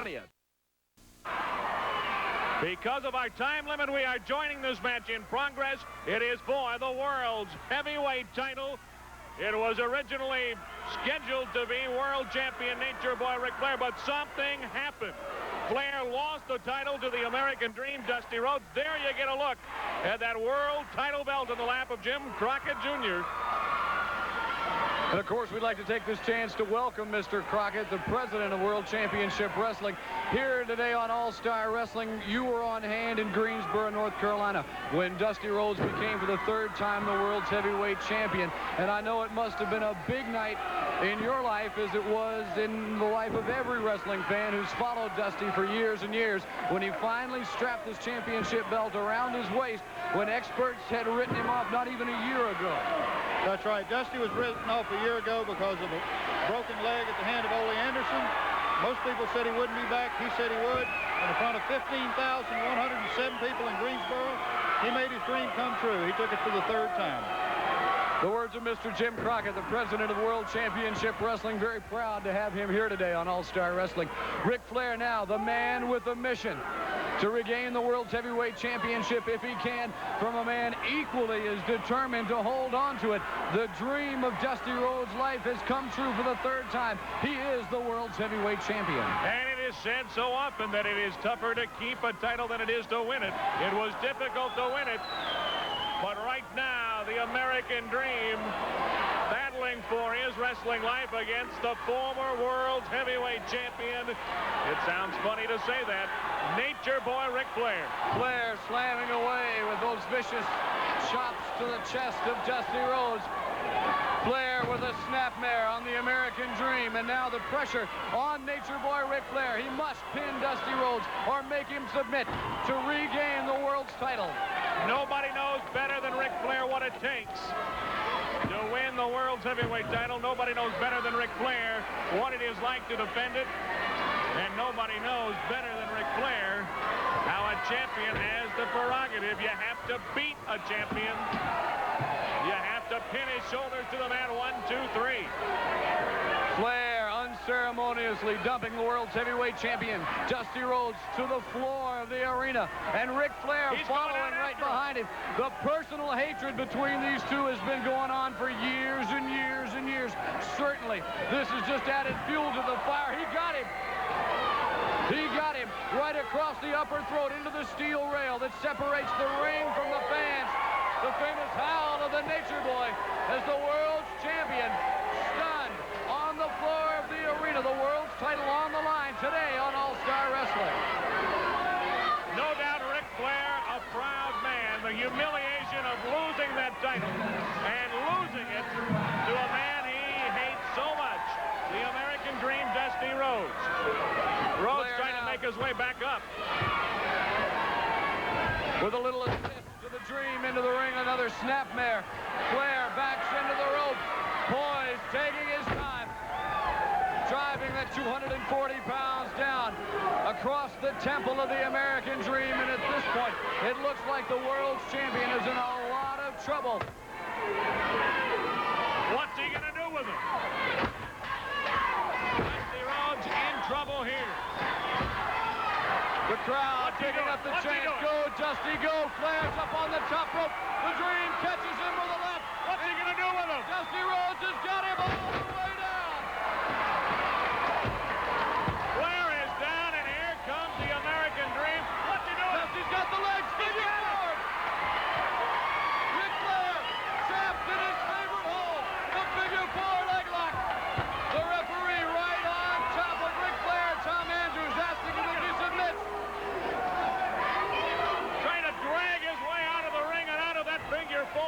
20th. Because of our time limit, we are joining this match in progress. It is for the world's heavyweight title. It was originally scheduled to be world champion Nature Boy Ric Flair, but something happened. Flair lost the title to the American Dream, Dusty Rhodes. There you get a look at that world title belt in the lap of Jim Crockett Jr. And, of course, we'd like to take this chance to welcome Mr. Crockett, the president of World Championship Wrestling, here today on All-Star Wrestling. You were on hand in Greensboro, North Carolina, when Dusty Rhodes became for the third time the world's heavyweight champion. And I know it must have been a big night in your life, as it was in the life of every wrestling fan who's followed Dusty for years and years, when he finally strapped his championship belt around his waist when experts had written him off not even a year ago. That's right. Dusty was written off a year ago because of a broken leg at the hand of Ole Anderson. Most people said he wouldn't be back. He said he would. In front of 15,107 people in Greensboro, he made his dream come true. He took it for the third time. The words of Mr. Jim Crockett, the president of World Championship Wrestling. Very proud to have him here today on All-Star Wrestling. Ric Flair now, the man with a mission to regain the World's Heavyweight Championship if he can, from a man equally as determined to hold on to it. The dream of Dusty Rhodes' life has come true for the third time. He is the World's Heavyweight Champion. And it is said so often that it is tougher to keep a title than it is to win it. It was difficult to win it. But right now, the American Dream battling for his wrestling life against the former world's heavyweight champion. It sounds funny to say that. Nature Boy Ric Flair. Flair slamming away with those vicious chops to the chest of Dusty Rhodes. Flair with a snapmare on the American Dream, and now the pressure on Nature Boy Ric Flair. He must pin Dusty Rhodes or make him submit to regain the world's title. Nobody knows better than Ric Flair what it takes to win the world's heavyweight title. Nobody knows better than Ric Flair what it is like to defend it. And nobody knows better than Ric Flair how a champion has the prerogative. You have to beat a champion. You have to pin his shoulders to the mat. 1, 2, 3. Flair unceremoniously dumping the world's heavyweight champion, Dusty Rhodes, to the floor of the arena. And Ric Flair following right behind him. The personal hatred between these two has been going on for years and years and years. Certainly, this has just added fuel to the fire. He got him. He got him right across the upper throat into the steel rail that separates the ring from the fans. The famous howl of the Nature Boy as the world's champion, stunned on the floor of the arena. The world's title on the line today on All-Star Wrestling. No doubt Ric Flair, a proud man. The humiliation of losing that title and losing it to a man he hates so much, the American Dream, Dusty Rhodes. Rhodes trying to make his way back up. With a little assist to the Dream into the ring, another snapmare. Flair backs into the ropes, poised, taking his time, driving that 240 pounds down across the temple of the American Dream. And at this point, it looks like the world's champion is in a lot of trouble. What's he going to do with him? Dusty Rhodes in trouble here. The crowd picking up the chant, go Dusty, go. Flair's up on the top rope. The Dream catches him with a left. What's he going to do with him? Dusty Rhodes has got him all the way down. Flair is down, and here comes the American Dream. What's he doing? Dusty's got the legs. Figure forward. Ric Flair trapped in his favorite hole, the figure 4 leg lock. The referee right on top of Ric Flair, Tom Andrews, asking him if he submits. Trying to drag his way out of the ring and out of that figure 4.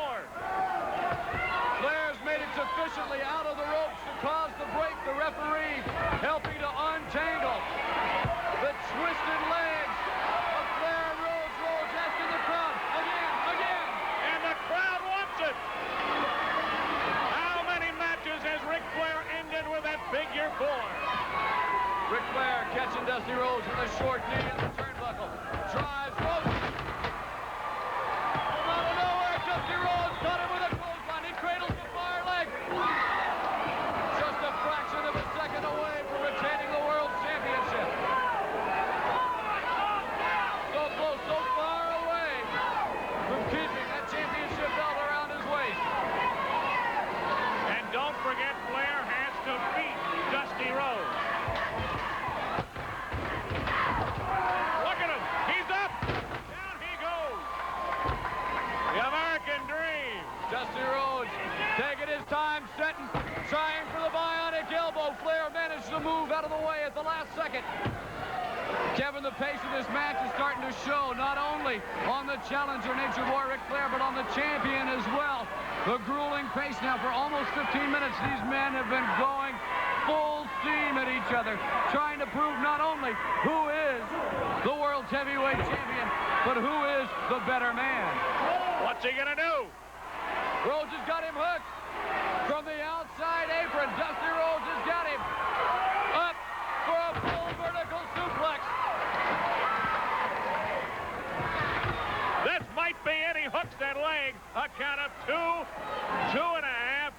Flair's made it sufficiently out of the ropes to cause the break. The referee helping to untangle the twisted legs of Flair and Rhodes. Rhodes asking the crowd again. And the crowd wants it. How many matches has Ric Flair ended with that figure 4? Ric Flair catching Dusty Rhodes with a short knee in the turnbuckle. Drives Rhodes. From out of nowhere, Dusty Rhodes caught him with a clothesline. He cradles the far leg. Just a fraction of a second away from retaining the world championship. pace of this match is starting to show, not only on the challenger, Nature Boy Ric Flair, but on the champion as well. The grueling pace now for almost 15 minutes. These men have been going full steam at each other, trying to prove not only who is the world's heavyweight champion, but who is the better man. What's he gonna do? Rhodes has got him hooked from the outside apron. Dusty Rhodes has got him up for a full vertical suplex. This might be it. He hooks that leg. A count of 2, 2.5.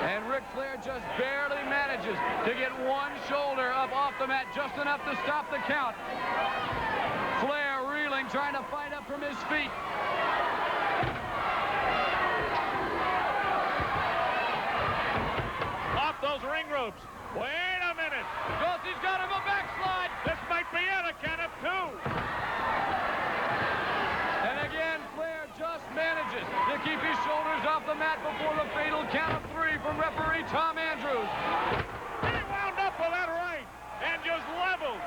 And Ric Flair just barely manages to get one shoulder up off the mat, just enough to stop the count. Flair reeling, trying to fight up from his feet. Off those ring ropes. Wait a minute. Dusty's got him a backslide. This might be it. A count of 2. And again, Flair just manages to keep his shoulders off the mat before the fatal count of 3 from referee Tom Andrews. He wound up with that right and just leveled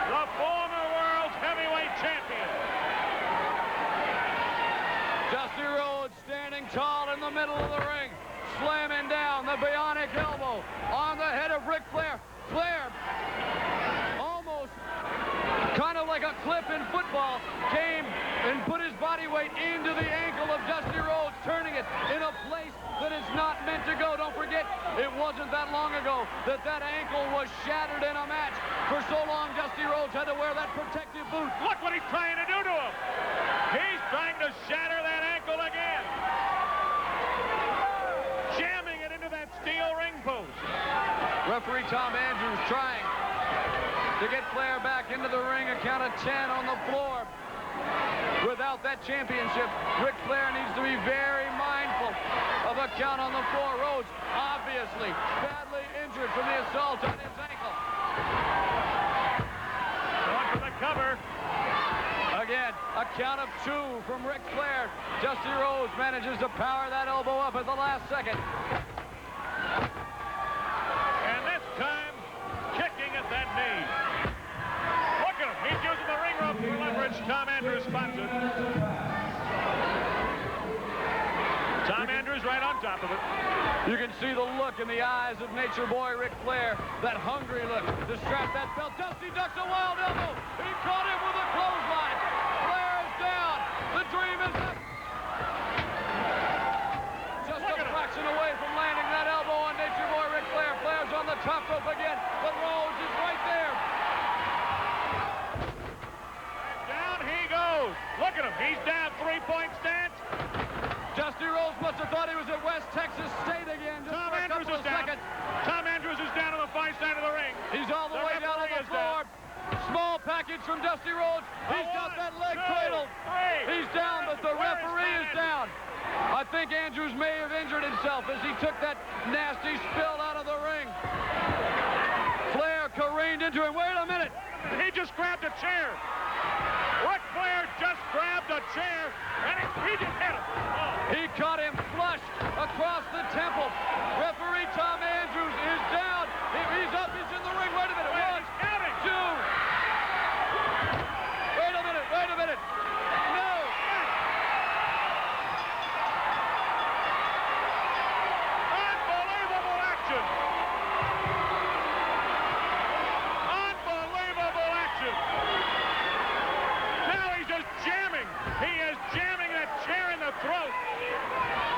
the former world's heavyweight champion. Dusty Rhodes standing tall in the middle of the ring, slamming down the bionic elbow on the head of Ric Flair. Flair, almost kind of like a clip in football, came and put his body weight into the ankle of Dusty Rhodes, turning it in a place that it's not meant to go. Don't forget, it wasn't that long ago that that ankle was shattered in a match. For so long, Dusty Rhodes had to wear that protective boot. Look what he's trying to do to him. He's trying to shatter that ankle again. Jamming it into that steel ring post. Referee Tom Andrews trying to get Flair back into the ring. A count of 10 on the floor. Without that championship, Ric Flair needs to be very mindful of a count on the floor. Rhodes, obviously, badly injured from the assault on his ankle. Going for the cover. Again, a count of 2 from Ric Flair. Dusty Rhodes manages to power that elbow up at the last second. And this time, kicking at that knee. Look at him. He's using the ring rope for leverage. Tom Andrews spots it. Tom Andrews right on top of it. You can see the look in the eyes of Nature Boy Ric Flair. That hungry look to strap that belt. Dusty ducks a wild elbow. He caught him with a clothesline. Flair is down. The dream is up. Just a fraction away from landing that elbow on Nature Boy Ric Flair. Flair's on the top rope again, but Rhodes is right there. Down he goes. Look at him. He's down. 3-point stance. Dusty Rhodes must have thought he was at West Texas State again. Just Tom for a Andrews couple is of down. seconds. Tom Andrews is down on the far side of the ring. He's all the way down on the floor. Small package from Dusty Rhodes. He's got that leg cradled. He's down, but the referee is down. I think Andrews may have injured himself as he took that nasty spill out of the ring. Flair careened into him. Wait a minute. He just grabbed a chair. Ric Flair just grabbed a chair, and he just hit him. Oh. He caught him flush across the temple. Referee Tom Andrews is down. He's up. He's in the ring. Wait a minute. 1, 2. Wait a minute. Wait a minute. No. Unbelievable action. Unbelievable action. Now he's just jamming. He is jamming that chair in the throat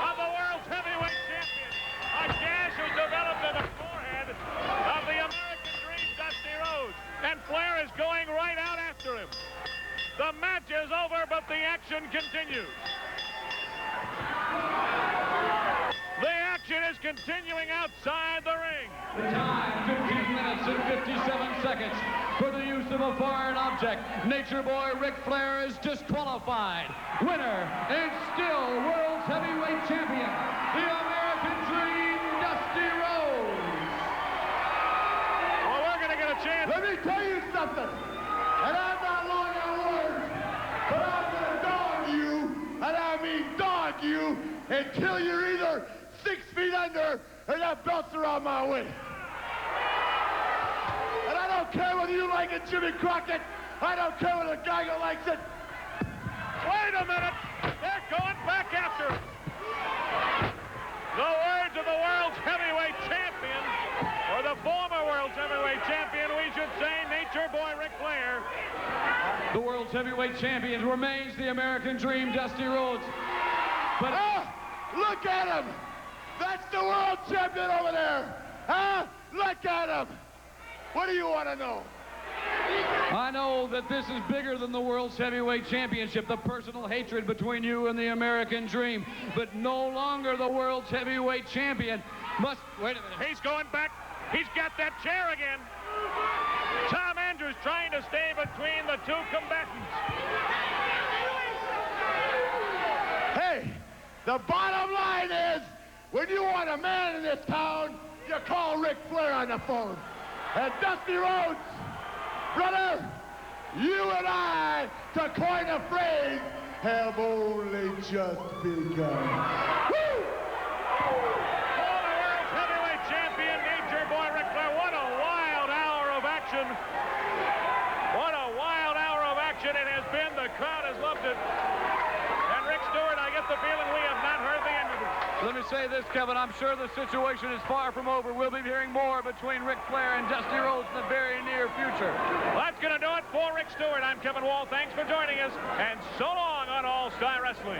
of the world's heavyweight champion. A gash has developed in the forehead of the American Dream, Dusty Rhodes. And Flair is going right out after him. The match is over, but the action continues. The action is continuing outside the ring. The time, 15 minutes and 57 seconds. For the use of a foreign object, Nature Boy Ric Flair is disqualified. Winner and still world's heavyweight champion, the American Dream, Dusty Rhodes. Well, we're going to get a chance. Let me tell you something. And I'm not long on words, but I'm going to dog you, and I mean dog you, until you're either 6 feet under or that belt's around my waist. And I don't care whether you like friggin' Jimmy Crockett. I don't care whether Geiger likes it. Wait a minute. They're going back after him. The words of the world's heavyweight champion, or the former world's heavyweight champion, we should say, Nature Boy Ric Flair. The world's heavyweight champion remains the American Dream, Dusty Rhodes. But look at him. That's the world champion over there. Huh? Look at him. What do you want to know? I know that this is bigger than the World's Heavyweight Championship, the personal hatred between you and the American Dream. But no longer the World's Heavyweight Champion must... Wait a minute. He's going back. He's got that chair again. Tom Andrews trying to stay between the two combatants. Hey, the bottom line is, when you want a man in this town, you call Ric Flair on the phone. And Dusty Rhodes, brother, you and I, to coin a phrase, have only just begun. Woo! Former world's heavyweight champion, Nature Boy Ric Flair. What a wild hour of action. What a wild hour of action it has been. The crowd has loved it. And Rick Stewart, I get the feeling we have not heard the end of it. Let me say this, Kevin. I'm sure the situation is far from over. We'll be hearing more between Ric Flair and Dusty Rhodes in the very near future. That's going to do it for Rick Stewart. I'm Kevin Wall. Thanks for joining us. And so long on All-Star Wrestling.